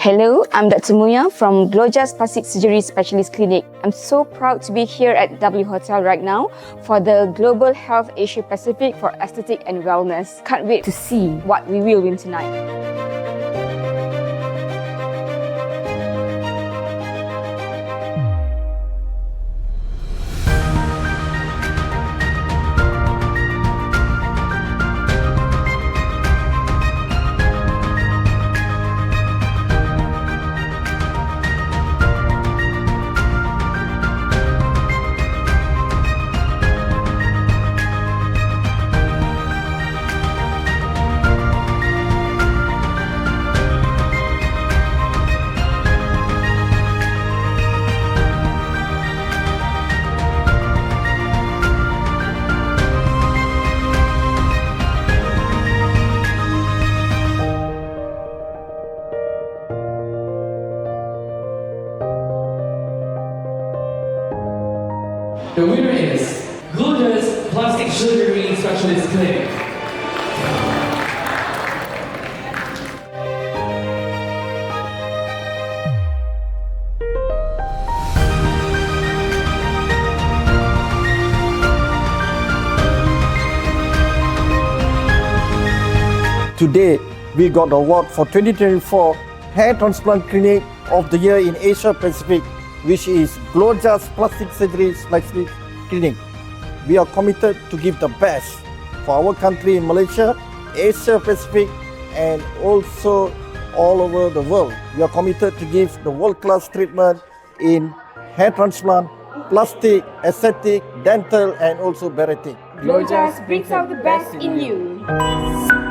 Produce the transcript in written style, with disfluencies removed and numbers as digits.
Hello, I'm Dr. Muya from Gloja's Plastic Surgery Specialist Clinic. I'm so proud to be here at W Hotel right now for the Global Health Asia Pacific for Aesthetic and Wellness. Can't wait to see what we will win tonight. The winner is Gloja's Plastic Surgery Specialist Clinic. Today, we got the award for 2024 Hair Transplant Clinic of the Year in Asia Pacific, which is Gloja's Plastic Surgery Specialist Clinic. We are committed to give the best for our country in Malaysia, Asia Pacific, and also all over the world. We are committed to give the world-class treatment in hair transplant, plastic, aesthetic, dental, and also bariatric. Gloja's brings out the best in you.